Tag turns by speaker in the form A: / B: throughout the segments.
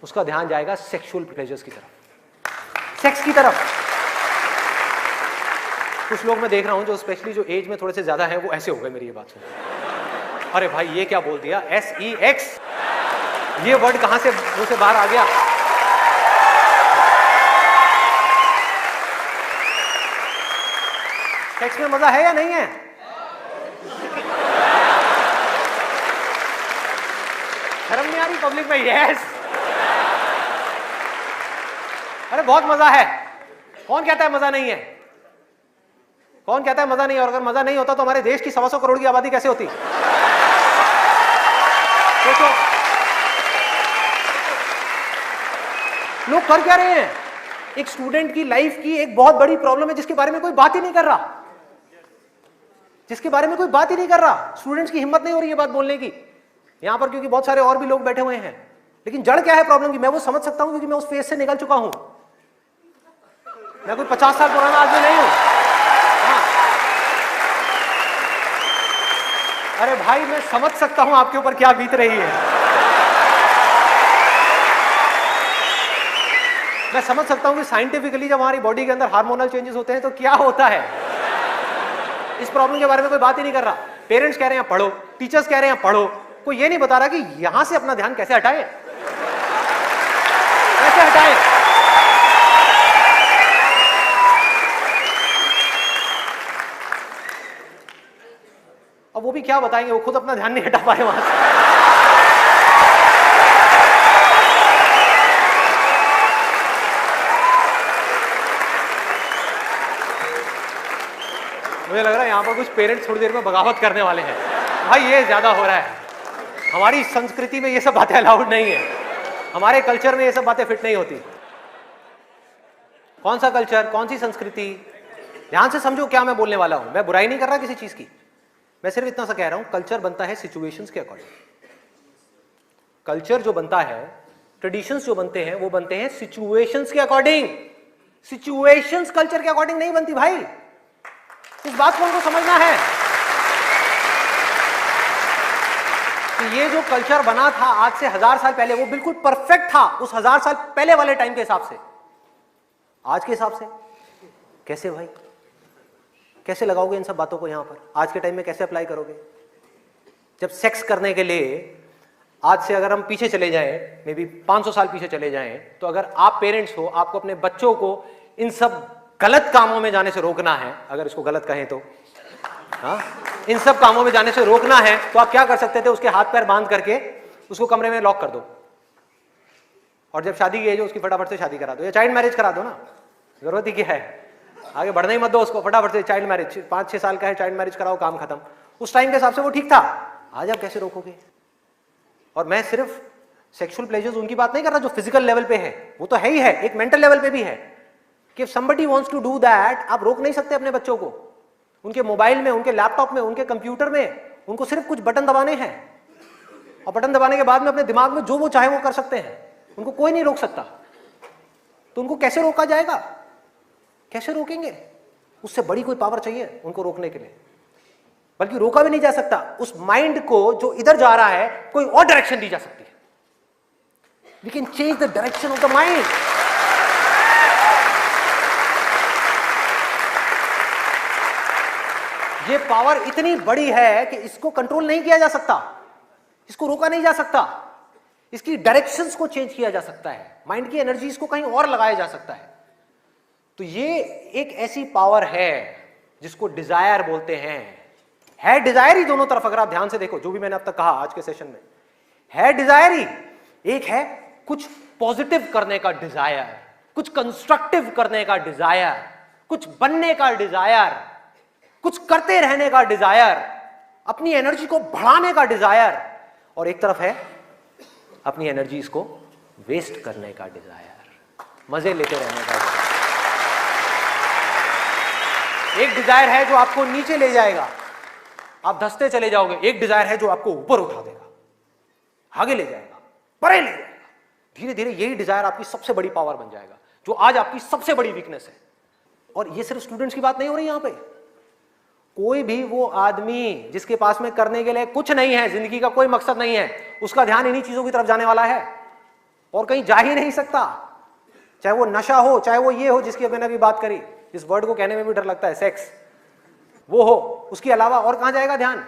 A: उसका ध्यान जाएगा सेक्सुअल प्लेजर्स की तरफ, सेक्स की तरफ। कुछ लोग मैं देख रहा हूं जो स्पेशली जो एज में थोड़े से ज्यादा है वो ऐसे हो गए मेरी ये बात सुन, अरे भाई ये क्या बोल दिया, SEX, ये वर्ड कहां से मुंह से बाहर आ गया। सेक्स में मजा है या नहीं है? शर्म नहीं आ रही पब्लिक में? यस, अरे बहुत मजा है। कौन कहता है मजा नहीं है? कौन कहता है मजा नहीं है? और अगर मजा नहीं होता तो हमारे देश की 125 करोड़ की आबादी कैसे होती? सोचो, लोग कर क्या रहे हैं? एक स्टूडेंट की लाइफ की एक बहुत बड़ी प्रॉब्लम है जिसके बारे में कोई बात ही नहीं कर रहा, जिसके बारे में कोई बात ही नहीं कर रहा। स्टूडेंट्स की हिम्मत नहीं हो रही है बात बोलने की यहां पर, क्योंकि बहुत सारे और भी लोग बैठे हुए हैं। लेकिन जड़ क्या है प्रॉब्लम की, मैं वो समझ सकता हूं क्योंकि मैं उस फेज से निकल चुका हूं। मैं कोई 50 साल पुराना आदमी नहीं हूं। हाँ। अरे भाई मैं समझ सकता हूं आपके ऊपर क्या बीत रही है, मैं समझ सकता हूं कि साइंटिफिकली जब हमारी बॉडी के अंदर हार्मोनल चेंजेस होते हैं तो क्या होता है। इस प्रॉब्लम के बारे में कोई बात ही नहीं कर रहा। पेरेंट्स कह रहे हैं पढ़ो, टीचर्स कह रहे हैं पढ़ो, कोई ये नहीं बता रहा कि यहां से अपना ध्यान कैसे हटाए, कैसे हटाए। अब वो भी क्या बताएंगे, वो खुद अपना ध्यान नहीं हटा पाए वहां से। मुझे लग रहा है यहां पर कुछ पेरेंट्स थोड़ी देर में बगावत करने वाले हैं। भाई ये ज्यादा हो रहा है, हमारी संस्कृति में ये सब बातें अलाउड नहीं है, हमारे कल्चर में ये सब बातें फिट नहीं होती। कौन सा कल्चर, कौन सी संस्कृति? ध्यान से समझो क्या मैं बोलने वाला हूं। मैं बुराई नहीं कर रहा किसी चीज की, मैं सिर्फ इतना सा कह रहा हूं, कल्चर बनता है सिचुएशंस के अकॉर्डिंग। कल्चर जो बनता है, ट्रेडिशंस जो बनते हैं वो बनते हैं सिचुएशंस के अकॉर्डिंग। सिचुएशंस कल्चर के अकॉर्डिंग नहीं बनती भाई, इस बात को उनको समझना है कि ये जो कल्चर बना था आज से 1000 साल पहले वो बिल्कुल परफेक्ट था उस 1000 साल पहले वाले टाइम के हिसाब से। आज के हिसाब से कैसे भाई, कैसे लगाओगे इन सब बातों को यहां पर? आज के टाइम में कैसे अप्लाई करोगे? जब सेक्स करने के लिए आज से अगर हम पीछे चले जाएं, मे बी 500 साल पीछे चले जाएं, तो अगर आप पेरेंट्स हो, आपको अपने बच्चों को इन सब गलत कामों में जाने से रोकना है, अगर इसको गलत कहें तो, हाँ, इन सब कामों में जाने से रोकना है, तो आप क्या कर सकते थे? उसके हाथ पैर बांध करके उसको कमरे में लॉक कर दो, और जब शादी की एज हो उसकी फटाफट से शादी करा दो, या चाइल्ड मैरिज करा दो ना, जरूरत ही क्या है, आगे बढ़ने ही मत दो उसको, फटाफट से चाइल्ड मैरिज, 5-6 साल का है, चाइल्ड मैरिज कराओ, काम खत्म। उस टाइम के हिसाब से वो ठीक था, आज आप कैसे रोकोगे? और मैं सिर्फ सेक्सुअल प्लेजर्स उनकी बात नहीं कर रहा जो फिजिकल लेवल पे है, वो तो है ही है, एक मेंटल लेवल पे भी है कि somebody wants to do that, आप रोक नहीं सकते अपने बच्चों को। उनके मोबाइल में, उनके लैपटॉप में, उनके कंप्यूटर में उनको सिर्फ कुछ बटन दबाने हैं, और बटन दबाने के बाद में अपने दिमाग में जो वो चाहे वो कर सकते हैं, उनको कोई नहीं रोक सकता। तो उनको कैसे रोका जाएगा? कैसे रोकेंगे? उससे बड़ी कोई पावर चाहिए उनको रोकने के लिए, बल्कि रोका भी नहीं जा सकता। उस माइंड को जो इधर जा रहा है कोई और डायरेक्शन दी जा सकती है। We can change the direction of the mind. ये पावर इतनी बड़ी है कि इसको कंट्रोल नहीं किया जा सकता, इसको रोका नहीं जा सकता, इसकी डायरेक्शंस को चेंज किया जा सकता है, माइंड की एनर्जीज को कहीं और लगाया जा सकता है। तो ये एक ऐसी पावर है जिसको डिजायर बोलते हैं। है डिजायर ही दोनों तरफ, अगर आप ध्यान से देखो जो भी मैंने अब तक कहा आज के सेशन में, है डिजायर ही। एक है कुछ पॉजिटिव करने का डिजायर, कुछ कंस्ट्रक्टिव करने का डिजायर, कुछ बनने का डिजायर, कुछ करते रहने का डिजायर, अपनी एनर्जी को बढ़ाने का डिजायर, और एक तरफ है अपनी एनर्जीज को वेस्ट करने का डिजायर, मजे लेते रहने का डिजायर। एक डिजायर है जो आपको नीचे ले जाएगा, आप धंसते चले जाओगे। एक डिजायर है जो आपको ऊपर उठा देगा, आगे ले जाएगा, परे ले जाएगा। धीरे धीरे यही डिजायर आपकी सबसे बड़ी पावर बन जाएगा, जो आज आपकी सबसे बड़ी वीकनेस है। और ये सिर्फ स्टूडेंट्स की बात नहीं हो रही यहां पे, कोई भी वो आदमी जिसके पास में करने के लिए कुछ नहीं है, जिंदगी का कोई मकसद नहीं है, उसका ध्यान इन्हीं चीजों की तरफ जाने वाला है। और कहीं जा ही नहीं सकता, चाहे वो नशा हो, चाहे वो ये हो जिसकी मैंने अभी बात करी, इस वर्ड को कहने में भी डर लगता है, सेक्स, वो हो, उसके अलावा और कहां जाएगा ध्यान?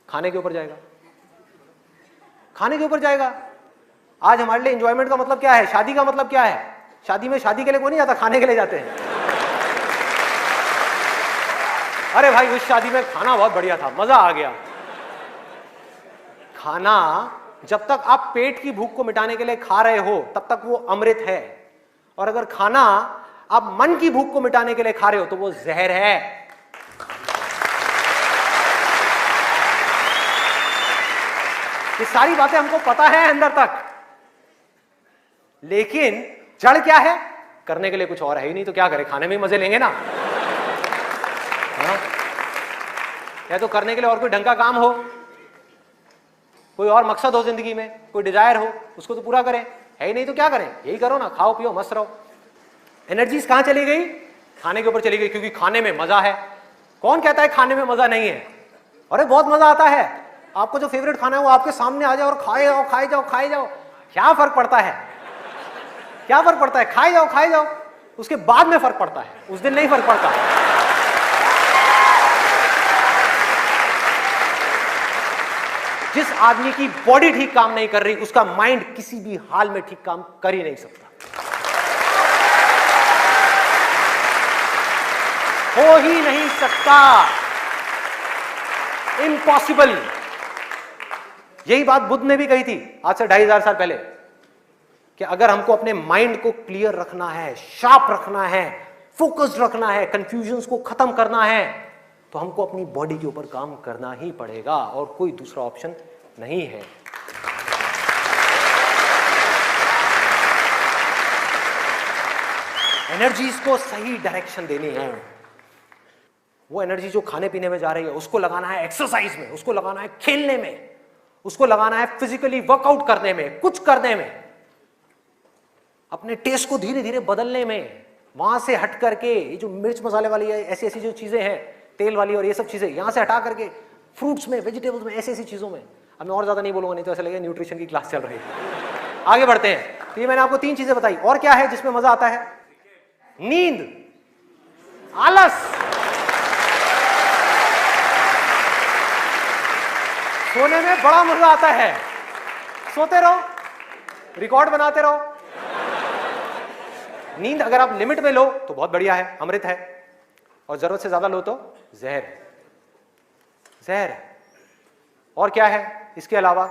A: खाने के ऊपर जाएगा, खाने के ऊपर जाएगा। आज हमारे लिए एंजॉयमेंट का मतलब क्या है, शादी का मतलब क्या है? शादी में शादी के लिए कोई नहीं जाता, खाने के लिए जाते हैं। अरे भाई उस शादी में खाना बहुत बढ़िया था, मजा आ गया। खाना जब तक आप पेट की भूख को मिटाने के लिए खा रहे हो तब तक वो अमृत है, और अगर खाना आप मन की भूख को मिटाने के लिए खा रहे हो तो वो जहर है। ये सारी बातें हमको पता है अंदर तक, लेकिन जड़ क्या है? करने के लिए कुछ और है ही नहीं, तो क्या करें? खाने में ही मजे लेंगे ना। हाँ? या तो करने के लिए और कोई ढंग का काम हो, कोई और मकसद हो जिंदगी में, कोई डिजायर हो, उसको तो पूरा करें। है ही नहीं तो क्या करें? यही करो ना, खाओ पियो मस्त रहो। एनर्जीज कहां चली गई? खाने के ऊपर चली गई, क्योंकि खाने में मजा है। कौन कहता है खाने में मजा नहीं है? अरे बहुत मजा आता है। आपको जो फेवरेट खाना है वो आपके सामने आ जाए और खाए जाओ खाए जाओ खाए जाओ, क्या फर्क पड़ता है? क्या फर्क पड़ता है? खाए जाओ खाए जाओ, उसके बाद में फर्क पड़ता है, उस दिन नहीं फर्क पड़ता। जिस आदमी की बॉडी ठीक काम नहीं कर रही, उसका माइंड किसी भी हाल में ठीक काम कर ही नहीं सकता, हो ही नहीं सकता, इम्पॉसिबल। यही बात बुद्ध ने भी कही थी आज से 2500 साल पहले, कि अगर हमको अपने माइंड को क्लियर रखना है, शार्प रखना है, फोकस्ड रखना है, कंफ्यूजन्स को खत्म करना है, तो हमको अपनी बॉडी के ऊपर काम करना ही पड़ेगा, और कोई दूसरा ऑप्शन नहीं है। एनर्जीज को सही डायरेक्शन देनी है। वो एनर्जी जो खाने पीने में जा रही है उसको लगाना है एक्सरसाइज में, उसको लगाना है खेलने में, उसको लगाना है फिजिकली वर्कआउट करने में, कुछ करने में, अपने टेस्ट को धीरे धीरे बदलने में। वहां से हट करके ये जो मिर्च मसाले वाली है, ऐसी ऐसी जो चीजें हैं, तेल वाली और ये सब चीजें, यहां से हटा करके फ्रूट्स में, वेजिटेबल्स में, ऐसी ऐसी चीजों में। अब मैं और ज्यादा नहीं बोलूंगा, नहीं तो ऐसा लगेगा न्यूट्रिशन की क्लास चल रही है। आगे बढ़ते हैं। तो ये मैंने आपको 3 चीजें बताई। और क्या है जिसमें मजा आता है? नींद, आलस, सोने में बड़ा मजा आता है। सोते रहो, रिकॉर्ड बनाते रहो। नींद अगर आप लिमिट में लो तो बहुत बढ़िया है, अमृत है, और जरूरत से ज्यादा लो तो जहर है, जहर है। और क्या है इसके अलावा?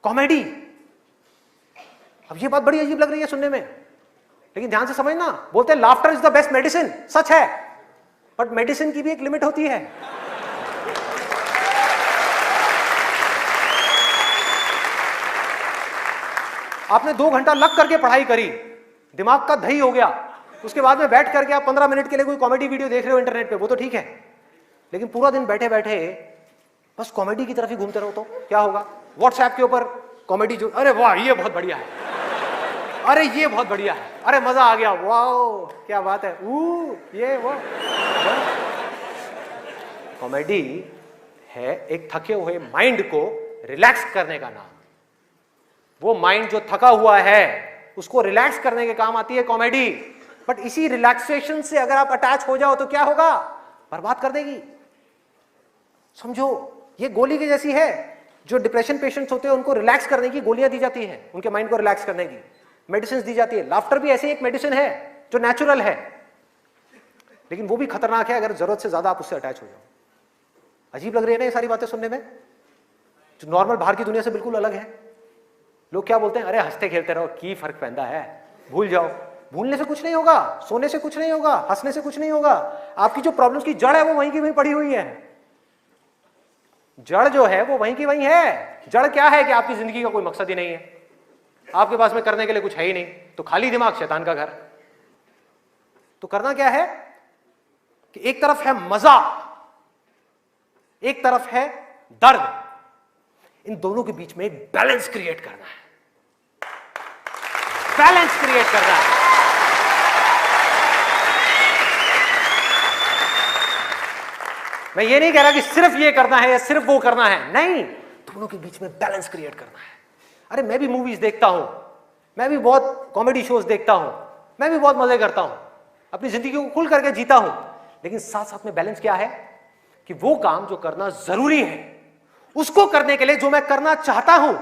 A: कॉमेडी। अब ये बात बड़ी अजीब लग रही है सुनने में, लेकिन ध्यान से समझना। बोलते हैं laughter is the best medicine, सच है, बट मेडिसिन की भी एक लिमिट होती है। आपने 2 घंटा लग करके पढ़ाई करी, दिमाग का दही हो गया, उसके बाद में बैठ करके आप 15 मिनट के लिए कोई कॉमेडी वीडियो देख रहे हो इंटरनेट पे, वो तो ठीक है, लेकिन पूरा दिन बैठे बैठे बस कॉमेडी की तरफ ही घूमते रहो तो क्या होगा? व्हाट्सएप के ऊपर कॉमेडी जो, अरे वाह ये बहुत बढ़िया है, अरे ये बहुत बढ़िया है, अरे मजा आ गया, वाह क्या बात है, ये वो। कॉमेडी है एक थके हुए माइंड को रिलैक्स करने का नाम। वो माइंड जो थका हुआ है उसको रिलैक्स करने के काम आती है कॉमेडी। बट इसी रिलैक्सेशन से अगर आप अटैच हो जाओ तो क्या होगा? बर्बाद कर देगी। समझो ये गोली की जैसी है। जो डिप्रेशन पेशेंट्स होते हैं उनको रिलैक्स करने की गोलियां दी जाती हैं, उनके माइंड को रिलैक्स करने की मेडिसिन दी जाती है। लाफ्टर भी ऐसे एक मेडिसिन है जो नेचुरल है, लेकिन वो भी खतरनाक है अगर जरूरत से ज्यादा आप उससे अटैच हो जाओ। अजीब लग रही है ना ये सारी बातें सुनने में, जो नॉर्मल बाहर की दुनिया से बिल्कुल अलग है। लोग क्या बोलते हैं? अरे हंसते खेलते रहो, की फर्क पैदा है, भूल जाओ। भूलने से कुछ नहीं होगा, सोने से कुछ नहीं होगा, हंसने से कुछ नहीं होगा। आपकी जो प्रॉब्लम्स की जड़ है वो वहीं की वहीं पड़ी हुई है। जड़ जो है वो वहीं की वहीं है। जड़ क्या है कि आपकी जिंदगी का कोई मकसद ही नहीं है, आपके पास में करने के लिए कुछ है ही नहीं, तो खाली दिमाग शैतान का घर। तो करना क्या है कि एक तरफ है मजा, एक तरफ है दर्द, इन दोनों के बीच में एक बैलेंस क्रिएट करना है। बैलेंस क्रिएट करना है। मैं ये नहीं कह रहा कि सिर्फ ये करना है या सिर्फ वो करना है, नहीं, दोनों के बीच में बैलेंस क्रिएट करना है। अरे मैं भी मूवीज देखता हूं, मैं भी बहुत कॉमेडी शोज देखता हूं, मैं भी बहुत मजे करता हूं, अपनी जिंदगी को खुल करके जीता हूं, लेकिन साथ साथ में बैलेंस क्या है कि वो काम जो करना जरूरी है उसको करने के लिए जो मैं करना चाहता हूं,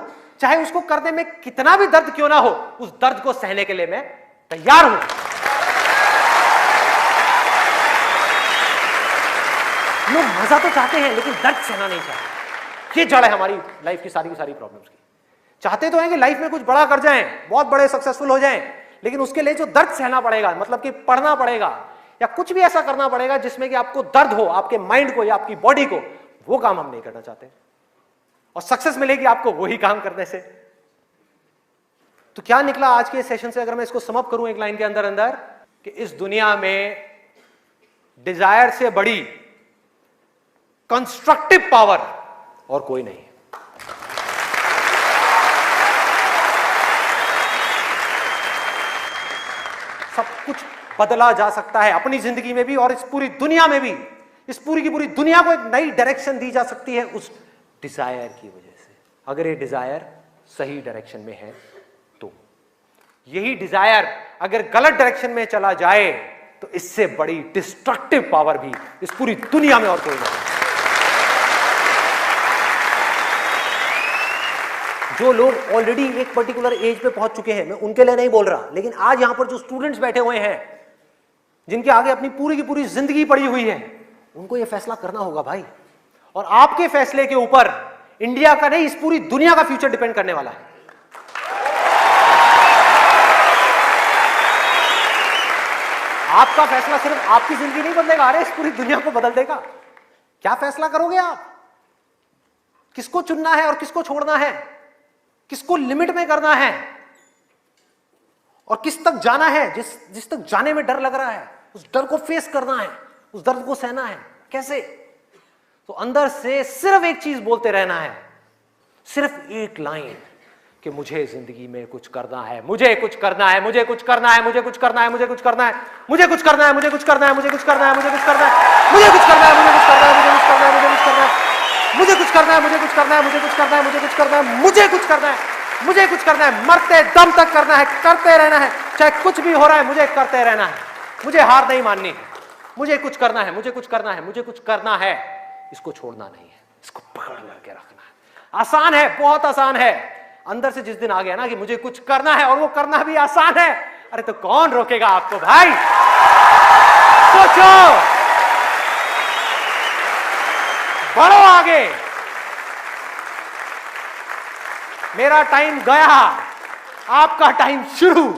A: चाहे उसको करने में कितना भी दर्द क्यों ना हो, उस दर्द को सहने के लिए मैं तैयार हूं। लोग मजा तो चाहते हैं लेकिन दर्द सहना नहीं चाहते। ये जड़ है हमारी लाइफ की सारी प्रॉब्लम्स की। चाहते तो हैं कि लाइफ में कुछ बड़ा कर जाएं, बहुत बड़े सक्सेसफुल हो जाएं, लेकिन उसके लिए जो दर्द सहना पड़ेगा, मतलब कि पढ़ना पड़ेगा या कुछ भी ऐसा करना पड़ेगा जिसमें कि आपको दर्द हो, आपके माइंड को या आपकी बॉडी को, वो काम हम नहीं करना चाहते। और सक्सेस मिलेगी आपको वही काम करने से। तो क्या निकला आज के सेशन से, अगर मैं इसको समअप करूं एक लाइन के अंदर अंदर, कि इस दुनिया में डिजायर से बड़ी कंस्ट्रक्टिव पावर और कोई नहीं है। सब कुछ बदला जा सकता है अपनी जिंदगी में भी और इस पूरी दुनिया में भी। इस पूरी की पूरी दुनिया को एक नई डायरेक्शन दी जा सकती है उस डिजायर की वजह से, अगर ये डिजायर सही डायरेक्शन में है तो। यही डिजायर अगर गलत डायरेक्शन में चला जाए तो इससे बड़ी डिस्ट्रक्टिव पावर भी इस पूरी दुनिया में और कोई नहीं। जो लोग ऑलरेडी एक पर्टिकुलर एज पे पहुंच चुके हैं, मैं उनके लिए नहीं बोल रहा, लेकिन आज यहां पर जो स्टूडेंट्स बैठे हुए हैं, जिनके आगे अपनी पूरी की पूरी जिंदगी पड़ी हुई है, उनको यह फैसला करना होगा भाई। और आपके फैसले के ऊपर इंडिया का नहीं, इस पूरी दुनिया का फ्यूचर डिपेंड करने वाला है। आपका फैसला सिर्फ आपकी जिंदगी नहीं बदलेगा, अरे इस पूरी दुनिया को बदल देगा। क्या फैसला करोगे आप? किसको चुनना है और किसको छोड़ना है, किसको लिमिट में करना है और किस तक जाना है। जिस तक जाने में डर लग रहा है, उस डर को फेस करना है, उस दर्द को सहना है। कैसे? तो अंदर से सिर्फ एक चीज बोलते रहना है, सिर्फ एक लाइन, कि मुझे जिंदगी में कुछ करना है, मुझे कुछ करना है, मुझे कुछ करना है, मुझे कुछ करना है, मुझे कुछ करना है, मुझे कुछ करना है, मुझे कुछ करना है, मुझे कुछ करना है, मुझे कुछ करना है, मुझे कुछ करना है, मुझे कुछ करना है, मुझे कुछ करना है, मुझे कुछ करना है, मुझे कुछ करना है, मुझे कुछ करना है, मुझे कुछ करना है, मुझे कुछ करना है, मुझे कुछ करना है, मुझे कुछ करना है, मरते दम तक करना है, करते रहना है, चाहे कुछ भी हो रहा है, मुझे करते रहना है, मुझे हार नहीं माननी है, मुझे कुछ करना है, मुझे कुछ करना है, मुझे कुछ करना है। इसको छोड़ना नहीं है, इसको पकड़ करके रखना है। आसान है, बहुत आसान है। अंदर से जिस दिन आ गया ना कि मुझे कुछ करना है और वो करना भी आसान है, अरे तो कौन रोकेगा आपको भाई? सोचो, बढ़ो आगे। मेरा टाइम गया, आपका टाइम शुरू।